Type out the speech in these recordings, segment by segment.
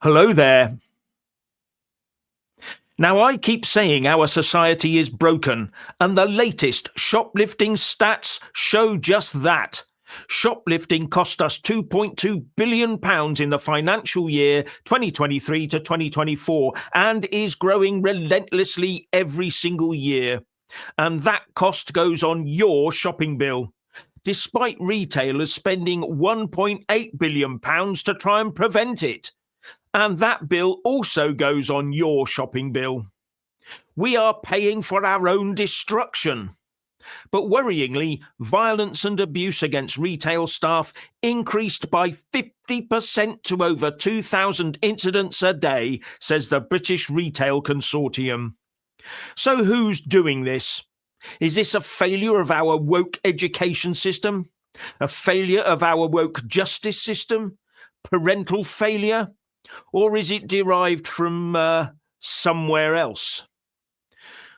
Hello there. Now, I keep saying our society is broken, and the latest shoplifting stats show just that. Shoplifting cost us £2.2 billion in the financial year 2023 to 2024 and is growing relentlessly every single year. And that cost goes on your shopping bill, despite retailers spending £1.8 billion to try and prevent it. And that bill also goes on your shopping bill. We are paying for our own destruction. But worryingly, violence and abuse against retail staff increased by 50% to over 2,000 incidents a day, says the British Retail Consortium. So who's doing this? Is this a failure of our woke education system? A failure of our woke justice system? Parental failure? Or is it derived from somewhere else?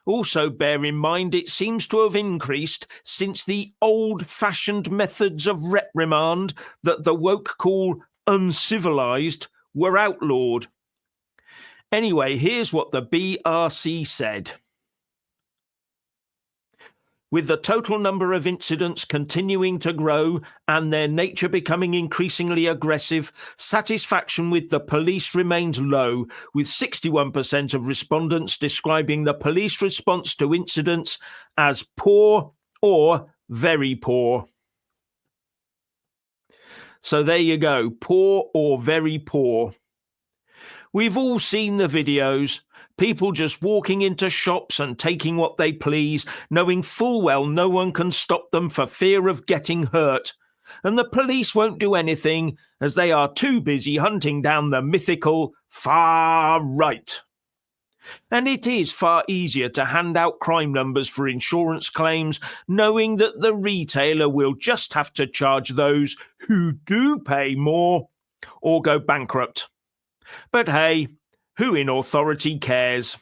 Also, bear in mind it seems to have increased since the old-fashioned methods of reprimand that the woke call uncivilized were outlawed. Anyway, here's what the BRC said. With the total number of incidents continuing to grow and their nature becoming increasingly aggressive, satisfaction with the police remains low, with 61% of respondents describing the police response to incidents as poor or very poor. So there you go, poor or very poor. We've all seen the videos. People just walking into shops and taking what they please, knowing full well no one can stop them for fear of getting hurt. And the police won't do anything as they are too busy hunting down the mythical far right. And it is far easier to hand out crime numbers for insurance claims, knowing that the retailer will just have to charge those who do pay more or go bankrupt. But hey, who in authority cares?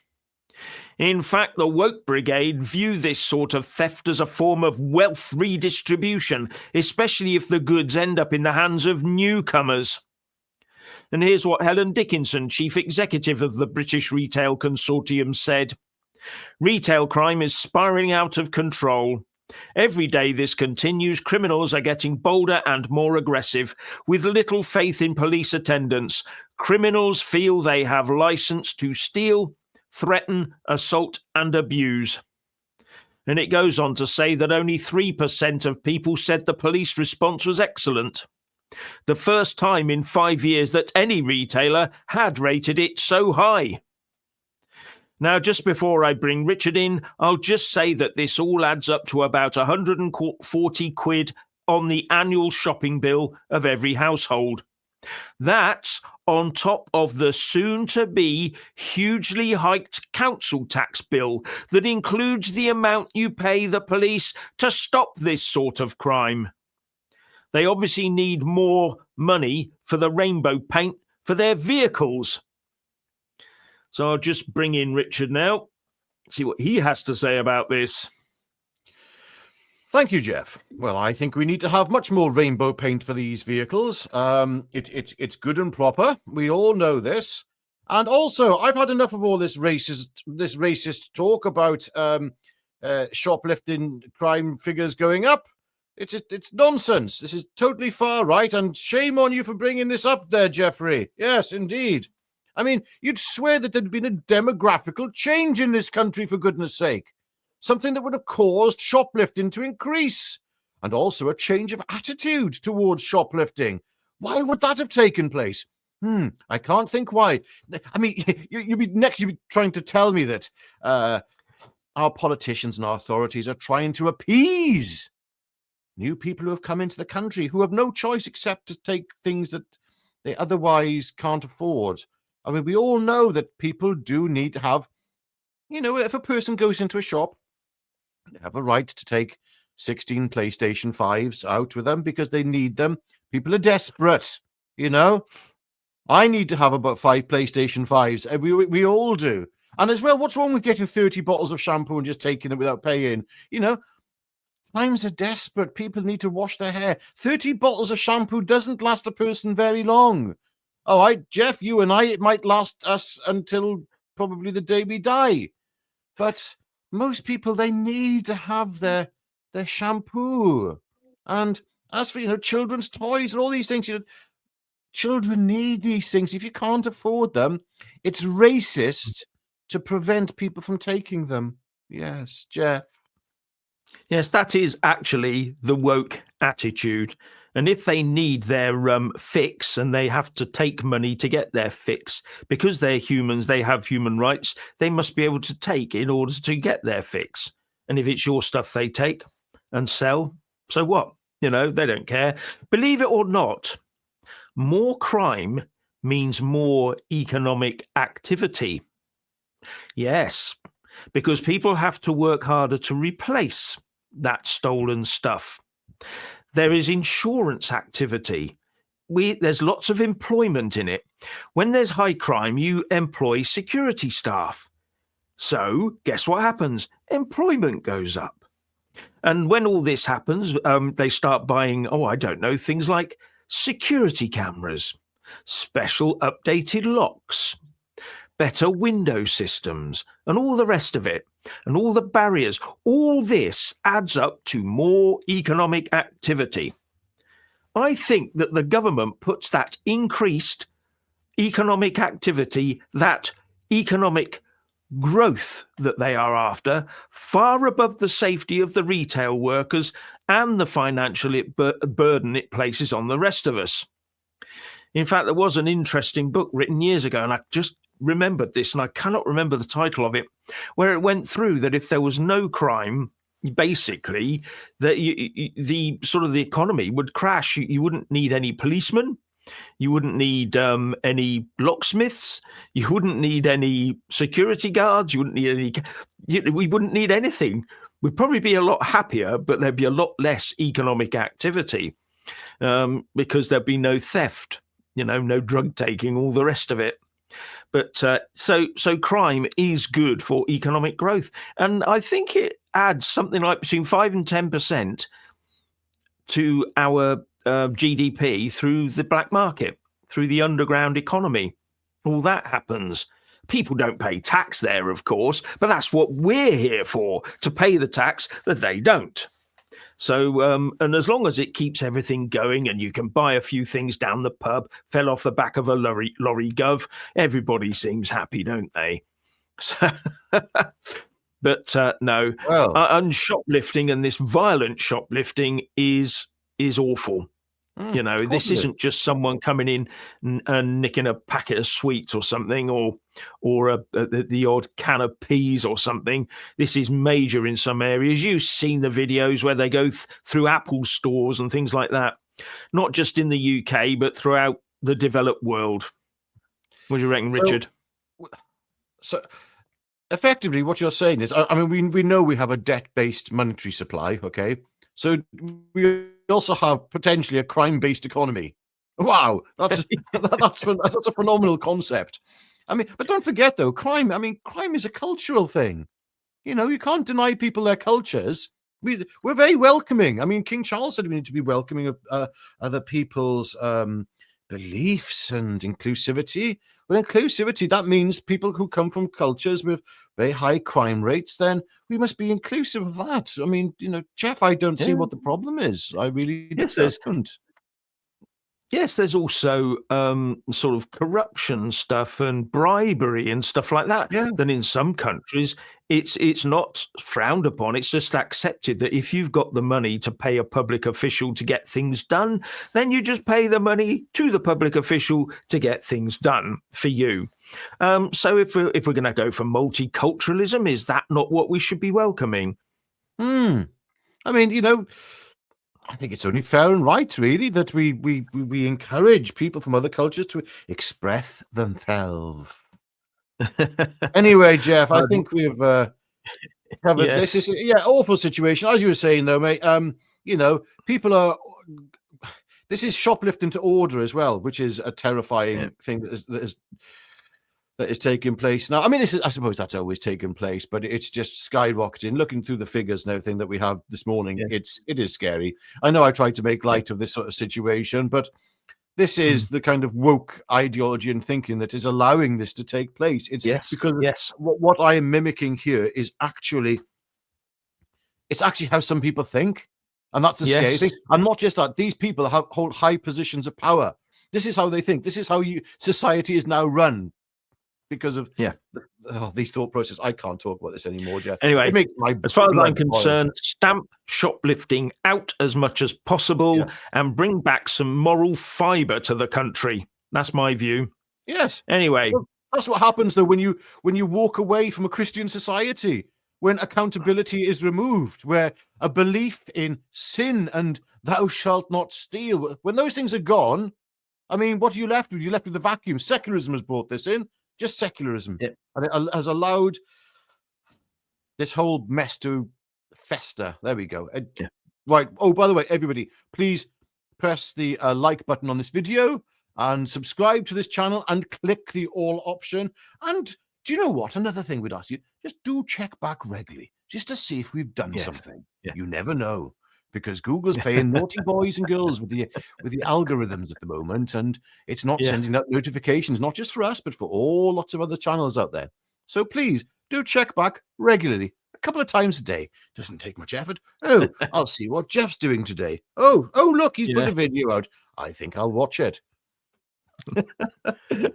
In fact, the woke brigade view this sort of theft as a form of wealth redistribution, especially if the goods end up in the hands of newcomers. And here's what Helen Dickinson, chief executive of the British Retail Consortium, said. Retail crime is spiralling out of control. Every day this continues, criminals are getting bolder and more aggressive. With little faith in police attendance, criminals feel they have license to steal, threaten, assault, and abuse. And it goes on to say that only 3% of people said the police response was excellent. The first time in 5 years that any retailer had rated it so high. Now, just before I bring Richard in, I'll just say that this all adds up to about 140 quid on the annual shopping bill of every household. That's on top of the soon-to-be hugely hiked council tax bill that includes the amount you pay the police to stop this sort of crime. They obviously need more money for the rainbow paint for their vehicles. So I'll just bring in Richard now, see what he has to say about this. Thank you, Jeff. Well, I think we need to have much more rainbow paint for these vehicles. It's good and proper. We all know this. And also, I've had enough of all this racist talk about shoplifting crime figures going up. It's nonsense. This is totally far right, and shame on you for bringing this up there, Jeffrey. Yes, indeed. I mean, you'd swear that there'd been a demographical change in this country, for goodness sake. Something that would have caused shoplifting to increase. And also a change of attitude towards shoplifting. Why would that have taken place? I can't think why. I mean, you'd be trying to tell me that our politicians and our authorities are trying to appease new people who have come into the country, who have no choice except to take things that they otherwise can't afford. I mean, we all know that people do need to have, if a person goes into a shop, they have a right to take 16 PlayStation 5s out with them because they need them. People are desperate, I need to have about 5 PlayStation 5s. We all do. And as well, what's wrong with getting 30 bottles of shampoo and just taking it without paying? Times are desperate. People need to wash their hair. 30 bottles of shampoo doesn't last a person very long. all right, Jeff, you and I, it might last us until probably the day we die. But most people, they need to have their shampoo. And as for, children's toys and all these things, children need these things. If you can't afford them, it's racist to prevent people from taking them. Yes, Jeff. Yes, that is actually the woke attitude. And if they need their fix and they have to take money to get their fix, because they're humans, they have human rights, they must be able to take in order to get their fix. And if it's your stuff they take and sell, so what? They don't care. Believe it or not, more crime means more economic activity. Yes, because people have to work harder to replace that stolen stuff. There is insurance activity. There's lots of employment in it. When there's high crime, you employ security staff. So guess what happens? Employment goes up. And when all this happens, they start buying, things like security cameras, special updated locks, better window systems, and all the rest of it, and all the barriers. All this adds up to more economic activity. I think that the government puts that increased economic activity, that economic growth that they are after, far above the safety of the retail workers and the financial burden it places on the rest of us. In fact, there was an interesting book written years ago, and I just remembered this, and I cannot remember the title of it, where it went through that if there was no crime, basically, that the economy would crash. You wouldn't need any policemen. You wouldn't need any locksmiths. You wouldn't need any security guards. You wouldn't need any. We wouldn't need anything. We'd probably be a lot happier, but there'd be a lot less economic activity because there'd be no theft. No drug taking, all the rest of it. But so crime is good for economic growth, and I think it adds something like between 5 and 10% to our GDP through the black market, through the underground economy. All that happens. People don't pay tax there, of course, but that's what we're here for, to pay the tax that they don't. So, and as long as it keeps everything going and you can buy a few things down the pub, fell off the back of a lorry gov, everybody seems happy, don't they? So, but no, and shoplifting and this violent shoplifting is awful. This isn't just someone coming in and nicking a packet of sweets or something, or the odd can of peas or something. This is major in some areas. You've seen the videos where they go through Apple stores and things like that, not just in the UK, but throughout the developed world. What do you reckon, Richard? So effectively, what you're saying is, I mean, we know we have a debt-based monetary supply, okay? So we also have potentially a crime-based economy. Wow, that's a phenomenal concept. I mean, but don't forget though, crime is a cultural thing. You can't deny people their cultures. We're very welcoming. I mean, King Charles said we need to be welcoming of other people's beliefs and inclusivity. Well, inclusivity, that means people who come from cultures with very high crime rates, then we must be inclusive of that. I mean, Jeff, I don't see what the problem is. I really don't. Yes, there's also sort of corruption stuff and bribery and stuff like that. Yeah. Then in some countries, it's not frowned upon. It's just accepted that if you've got the money to pay a public official to get things done, then you just pay the money to the public official to get things done for you. So if we're going to go for multiculturalism, is that not what we should be welcoming? I mean, I think it's only fair and right, really, that we encourage people from other cultures to express themselves. Anyway, Jeff, I think we've covered this. Is awful situation, as you were saying, though, mate. People are. This is shoplifting to order as well, which is a terrifying thing that is taking place now. I mean, I suppose that's always taken place, but it's just skyrocketing. Looking through the figures and everything that we have this morning, it is scary. I know I tried to make light of this sort of situation, but This is the kind of woke ideology and thinking that is allowing this to take place. It's because what I am mimicking here is actually, it's actually how some people think. And that's a scary thing. And not just that, these people hold high positions of power. This is how they think. This is how society is now run because of these thought processes. I can't talk about this anymore, Jeff. Anyway, as far as I'm concerned, stamp shoplifting out as much as possible and bring back some moral fibre to the country. That's my view. Yes. Anyway. Well, that's what happens, though, when you walk away from a Christian society, when accountability is removed, where a belief in sin and thou shalt not steal, when those things are gone, I mean, what are you left with? You're left with the vacuum. Secularism has brought this in. Just secularism. And it has allowed this whole mess to fester. There we go. Right. Oh, by the way, everybody, please press the like button on this video and subscribe to this channel and click the all option. And do you know what? Another thing we'd ask you, just do check back regularly, just to see if we've done something. You never know, because Google's paying naughty boys and girls with the algorithms at the moment, and it's not sending out notifications, not just for us, but for lots of other channels out there. So please do check back regularly, a couple of times a day. Doesn't take much effort. Oh, I'll see what Jeff's doing today. Oh, look, he's put a video out. I think I'll watch it.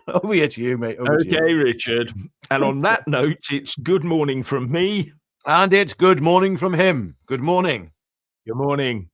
Over here to you, mate. Okay, Richard. And on that note, it's good morning from me. And it's good morning from him. Good morning. Good morning.